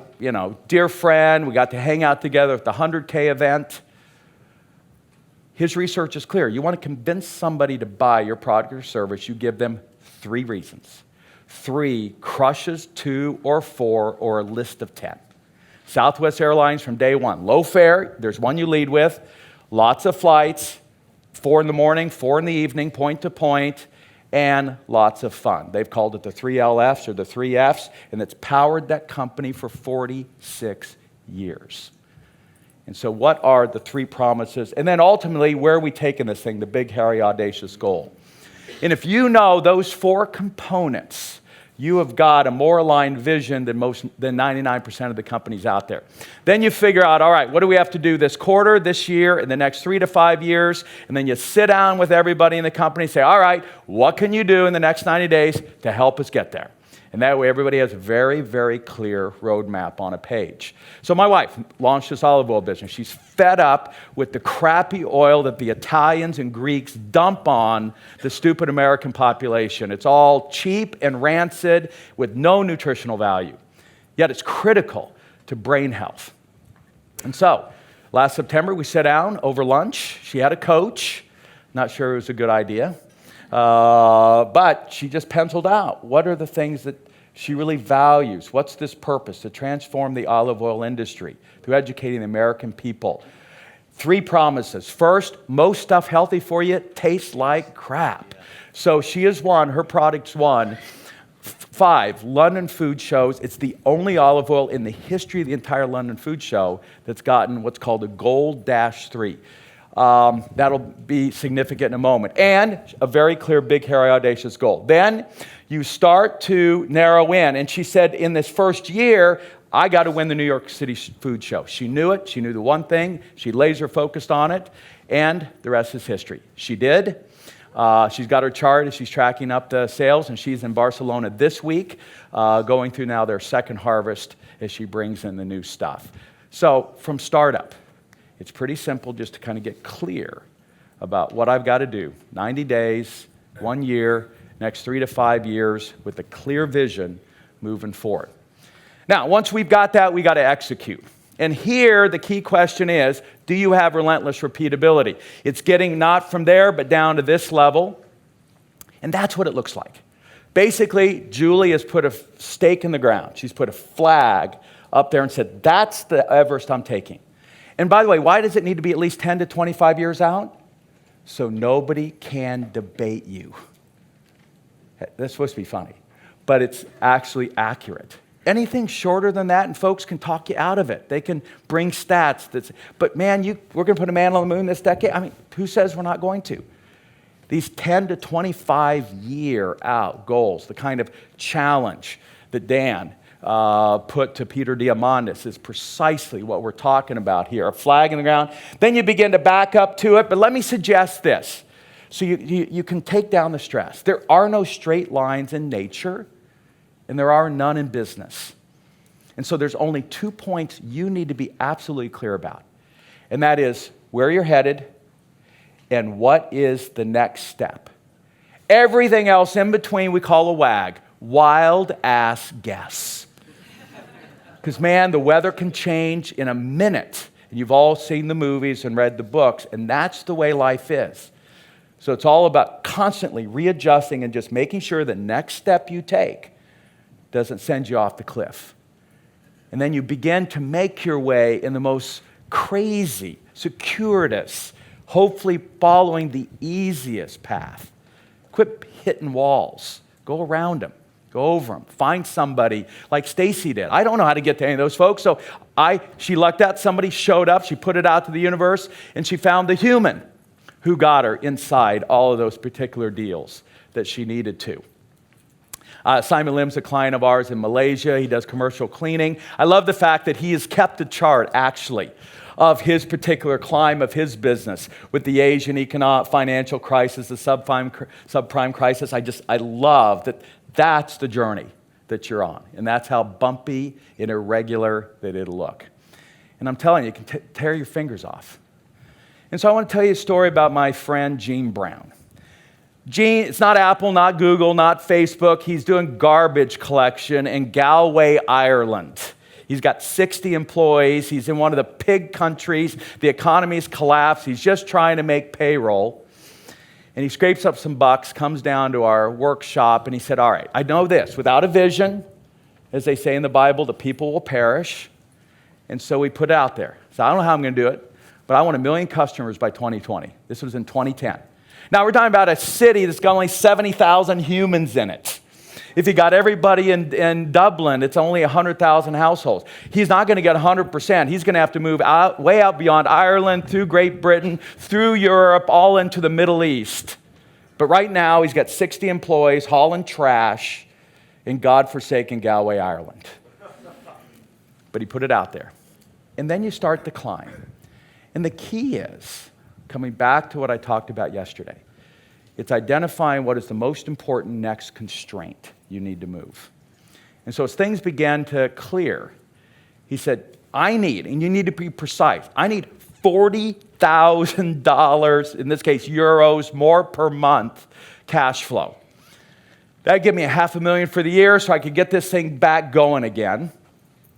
dear friend, we got to hang out together at the 100K event. His research is clear. You want to convince somebody to buy your product or service, you give them 3 reasons. 3 crushes, 2 or 4, or a list of 10. Southwest Airlines from day 1. Low fare, there's one you lead with. Lots of flights, 4 in the morning, 4 in the evening, point to point, and lots of fun. They've called it the 3 LFs or the 3 Fs, and it's powered that company for 46 years. And so what are the 3 promises? And then ultimately, where are we taking this thing, the big, hairy, audacious goal? And if you know those 4 components, you have got a more aligned vision than 99% of the companies out there. Then you figure out, all right, what do we have to do this quarter, this year, in the next 3 to 5 years? And then you sit down with everybody in the company and say, all right, what can you do in the next 90 days to help us get there? And that way, everybody has a very, very clear roadmap on a page. So my wife launched this olive oil business. She's fed up with the crappy oil that the Italians and Greeks dump on the stupid American population. It's all cheap and rancid with no nutritional value. Yet it's critical to brain health. And so, last September, we sat down over lunch. She had a coach. Not sure it was a good idea. But she just penciled out what are the things that she really values. What's this purpose? To transform the olive oil industry through educating the American people. 3 promises. First, most stuff healthy for you tastes like crap. So she has won, her product's won 5 London food shows. It's the only olive oil in the history of the entire London food show that's gotten what's called a Gold Dash 3. That'll be significant in a moment. And a very clear, big, hairy, audacious goal. Then you start to narrow in. And she said, in this first year, I got to win the New York City Food Show. She knew it. She knew the one thing. She laser focused on it. And the rest is history. She did. She's got her chart as she's tracking up the sales, and she's in Barcelona this week, going through now their second harvest as she brings in the new stuff. So from startup, it's pretty simple just to kind of get clear about what I've got to do. 90 days, 1 year, next 3 to 5 years with a clear vision moving forward. Now, once we've got that, we got to execute. And here, the key question is, do you have relentless repeatability? It's getting not from there, but down to this level. And that's what it looks like. Basically, Julie has put a stake in the ground. She's put a flag up there and said, that's the Everest I'm taking. And by the way, why does it need to be at least 10 to 25 years out? So nobody can debate you. That's supposed to be funny, but it's actually accurate. Anything shorter than that, and folks can talk you out of it. They can bring stats. But man, we're going to put a man on the moon this decade? I mean, who says we're not going to? These 10 to 25 year out goals, the kind of challenge that Dan put to Peter Diamandis is precisely what we're talking about here. A flag in the ground. Then you begin to back up to it. But let me suggest this so you can take down the stress. There are no straight lines in nature. And there are none in business. And so there's only 2 points you need to be absolutely clear about. And that is where you're headed and what is the next step. Everything else in between we call a WAG, wild ass guess. Because man, the weather can change in a minute. And you've all seen the movies and read the books, and that's the way life is. So it's all about constantly readjusting and just making sure the next step you take doesn't send you off the cliff. And then you begin to make your way in the most crazy, circuitous, hopefully following the easiest path. Quit hitting walls. Go around them. Go over them. Find somebody like Stacy did. I don't know how to get to any of those folks, so she lucked out. Somebody showed up. She put it out to the universe, and she found the human who got her inside all of those particular deals that she needed to. Simon Lim's a client of ours in Malaysia. He does commercial cleaning. I love the fact that he has kept a chart, actually, of his particular climb of his business with the Asian economic financial crisis, the subprime crisis. I love that that's the journey that you're on. And that's how bumpy and irregular that it'll look. And I'm telling you, you can tear your fingers off. And so I want to tell you a story about my friend Gene Brown. Gene, it's not Apple, not Google, not Facebook. He's doing garbage collection in Galway, Ireland. He's got 60 employees. He's in one of the pig countries. The economy's collapsed. He's just trying to make payroll. And he scrapes up some bucks, comes down to our workshop, and he said, all right, I know this. Without a vision, as they say in the Bible, the people will perish. And so we put it out there. So I don't know how I'm going to do it, but I want 1 million customers by 2020. This was in 2010. Now, we're talking about a city that's got only 70,000 humans in it. If you got everybody in Dublin, it's only 100,000 households. He's not going to get 100%. He's going to have to move way out beyond Ireland, through Great Britain, through Europe, all into the Middle East. But right now, he's got 60 employees hauling trash in God-forsaken Galway, Ireland. But he put it out there. And then you start the climb. And the key is, coming back to what I talked about yesterday, it's identifying what is the most important next constraint you need to move. And so as things began to clear, he said, I need, and you need to be precise, I need $40,000, in this case euros, more per month cash flow. That'd give me $500,000 for the year so I could get this thing back going again.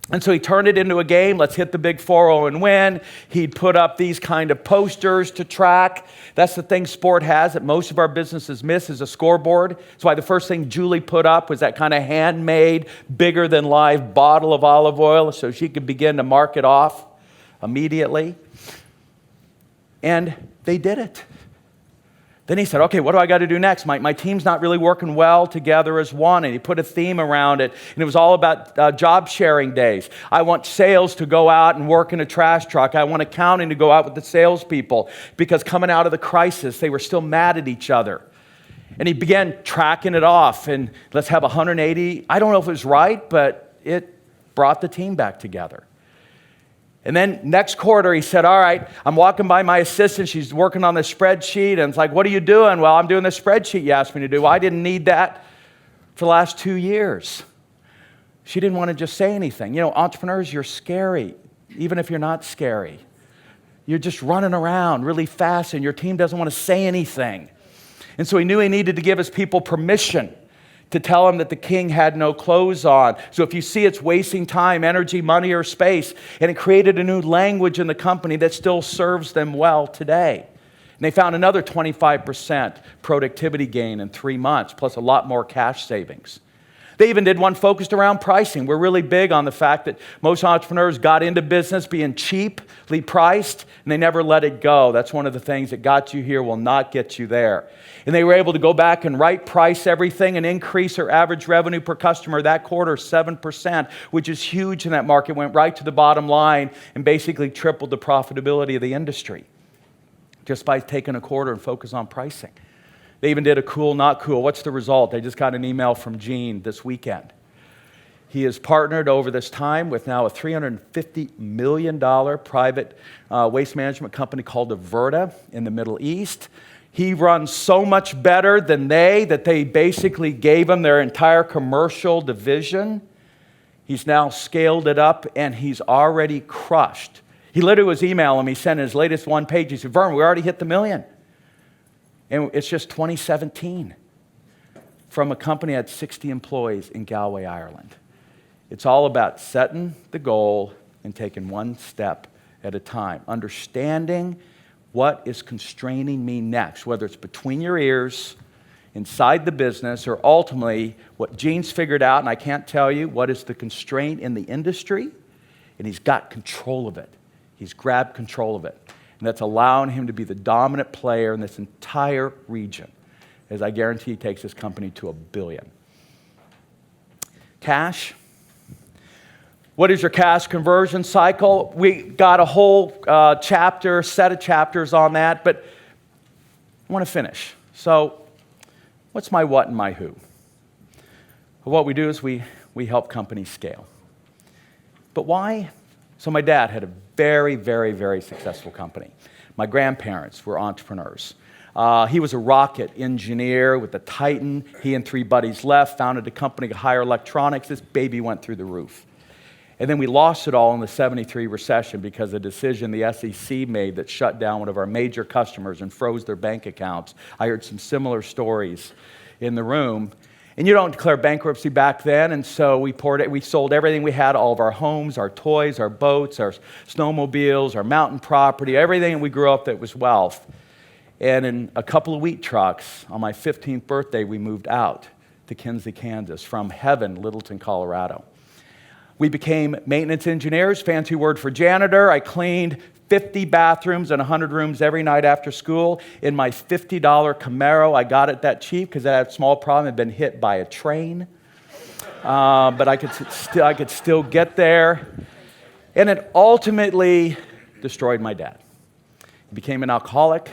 And so he turned it into a game. Let's hit the big 4-0 and win. He'd put up these kind of posters to track. That's the thing sport has that most of our businesses miss, is a scoreboard. That's why the first thing Julie put up was that kind of handmade, bigger than life bottle of olive oil so she could begin to mark it off immediately. And they did it. Then he said, okay, what do I got to do next? My team's not really working well together as one. And he put a theme around it. And it was all about job sharing days. I want sales to go out and work in a trash truck. I want accounting to go out with the salespeople. Because coming out of the crisis, they were still mad at each other. And he began tracking it off. And let's have 180. I don't know if it was right, but it brought the team back together. And then next quarter, he said, all right, I'm walking by my assistant. She's working on this spreadsheet. And it's like, what are you doing? Well, I'm doing the spreadsheet you asked me to do. Well, I didn't need that for the last 2 years. She didn't want to just say anything. You know, entrepreneurs, you're scary, even if you're not scary. You're just running around really fast, and your team doesn't want to say anything. And so he knew he needed to give his people permission to tell him that the king had no clothes on. So if you see it's wasting time, energy, money, or space, and it created a new language in the company that still serves them well today. And they found another 25% productivity gain in 3 months, plus a lot more cash savings. They even did one focused around pricing. We're really big on the fact that most entrepreneurs got into business being cheaply priced, and they never let it go. That's one of the things that got you here will not get you there. And they were able to go back and right price everything and increase their average revenue per customer that quarter 7%, which is huge in that market. Went right to the bottom line and basically tripled the profitability of the industry just by taking a quarter and focus on pricing. They even did a cool, not cool. What's the result? I just got an email from Gene this weekend. He has partnered over this time with now a $350 million private waste management company called Verne in the Middle East. He runs so much better than that they basically gave him their entire commercial division. He's now scaled it up, and he's already crushed. He literally was emailing me, sent his latest one page. He said, Verne, we already hit the million. And it's just 2017 from a company that had 60 employees in Galway, Ireland. It's all about setting the goal and taking one step at a time, understanding what is constraining me next, whether it's between your ears, inside the business, or ultimately what Gene's figured out, and I can't tell you what is the constraint in the industry, and he's got control of it. He's grabbed control of it. And that's allowing him to be the dominant player in this entire region, as I guarantee he takes this company to $1 billion. Cash. What is your cash conversion cycle? We got a whole set of chapters on that, but I want to finish. So what's my what and my who? Well, what we do is we help companies scale. But why? So my dad had a very, very, very successful company. My grandparents were entrepreneurs. He was a rocket engineer with the Titan. He and 3 buddies left, founded a company, Higher Electronics. This baby went through the roof. And then we lost it all in the '73 recession because of a decision the SEC made that shut down one of our major customers and froze their bank accounts. I heard some similar stories in the room. And you don't declare bankruptcy back then, and so we sold everything we had, all of our homes, our toys, our boats, our snowmobiles, our mountain property, everything we grew up that was wealth. And in a couple of wheat trucks, on my 15th birthday, we moved out to Kinsley, Kansas, from heaven, Littleton, Colorado. We became maintenance engineers, fancy word for janitor. I cleaned 50 bathrooms and 100 rooms every night after school in my $50 Camaro. I got it that cheap because I had a small problem. I'd been hit by a train. But I could still get there. And it ultimately destroyed my dad. He became an alcoholic,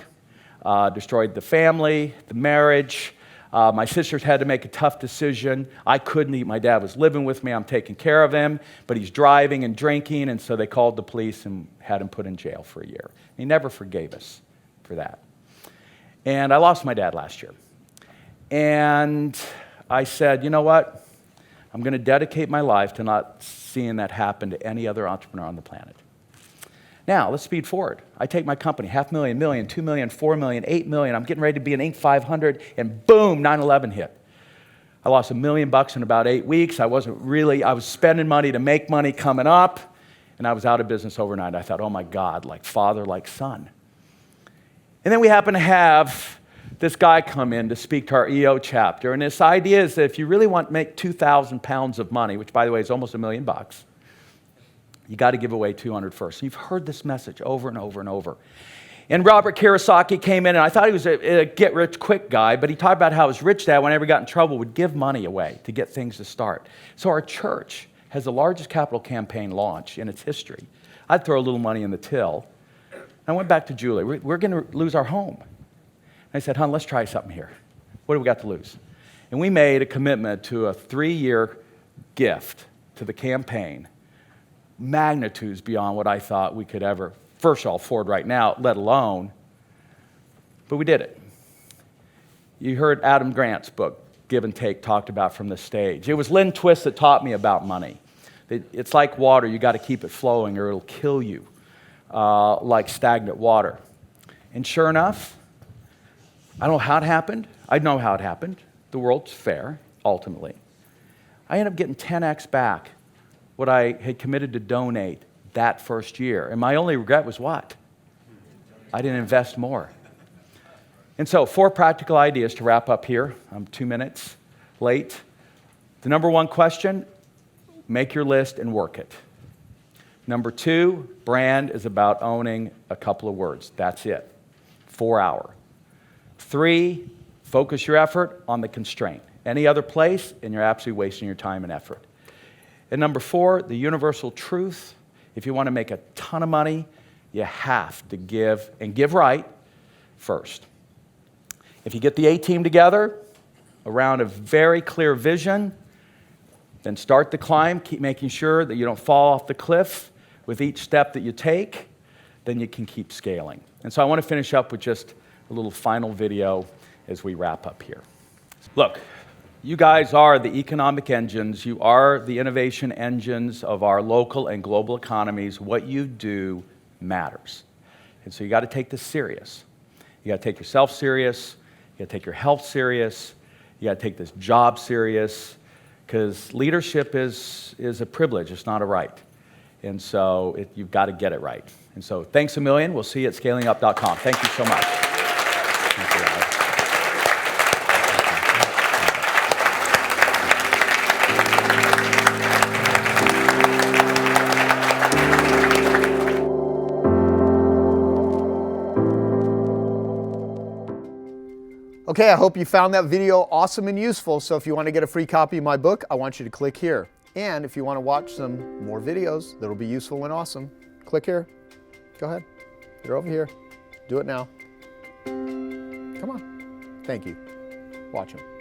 destroyed the family, the marriage. My sisters had to make a tough decision. I couldn't eat. My dad was living with me. I'm taking care of him, but he's driving and drinking, and so they called the police and had him put in jail for a year. He never forgave us for that. And I lost my dad last year. And I said, you know what? I'm going to dedicate my life to not seeing that happen to any other entrepreneur on the planet. Now, let's speed forward. I take my company, $500,000, million, $2 million, $4 million, $8 million. I'm getting ready to be an Inc. 500, and boom, 9/11 hit. I lost $1 million in about 8 weeks. I was spending money to make money coming up, and I was out of business overnight. I thought, oh my God, like father, like son. And then we happen to have this guy come in to speak to our EO chapter, and this idea is that if you really want to make 2,000 pounds of money, which by the way is almost $1 million, you got to give away 200 first. And you've heard this message over and over and over. And Robert Kiyosaki came in, and I thought he was a get-rich-quick guy, but he talked about how his rich dad, whenever he got in trouble, would give money away to get things to start. So our church has the largest capital campaign launch in its history. I'd throw a little money in the till. I went back to Julie. We're going to lose our home. And I said, hon, let's try something here. What do we got to lose? And we made a commitment to a 3-year gift to the campaign magnitudes beyond what I thought we could ever, first of all, afford right now, let alone, but we did it. You heard Adam Grant's book, Give and Take, talked about from the stage. It was Lynn Twist that taught me about money. It's like water. You got to keep it flowing or it'll kill you, like stagnant water. And sure enough, I don't know how it happened. I know how it happened. The world's fair, ultimately. I ended up getting 10x back what I had committed to donate that first year. And my only regret was what? I didn't invest more. And so 4 practical ideas to wrap up here. I'm 2 minutes late. The number 1 question, make your list and work it. Number 2, brand is about owning a couple of words. That's it. 4 hour. 3, focus your effort on the constraint. Any other place, and you're absolutely wasting your time and effort. And number 4, the universal truth. If you want to make a ton of money, you have to give, and give right, first. If you get the A-team together around a very clear vision, then start the climb, keep making sure that you don't fall off the cliff with each step that you take, then you can keep scaling. And so I want to finish up with just a little final video as we wrap up here. Look, you guys are the economic engines. You are the innovation engines of our local and global economies. What you do matters. And so you got to take this serious. You got to take yourself serious. You got to take your health serious. You got to take this job serious, because leadership is a privilege. It's not a right. And so you've got to get it right. And so thanks a million. We'll see you at scalingup.com. Thank you so much. Thank you, Alex. Okay, I hope you found that video awesome and useful. So if you want to get a free copy of my book, I want you to click here. And if you want to watch some more videos that'll be useful and awesome, click here. Go ahead. They're over here. Do it now. Come on. Thank you. Watch them.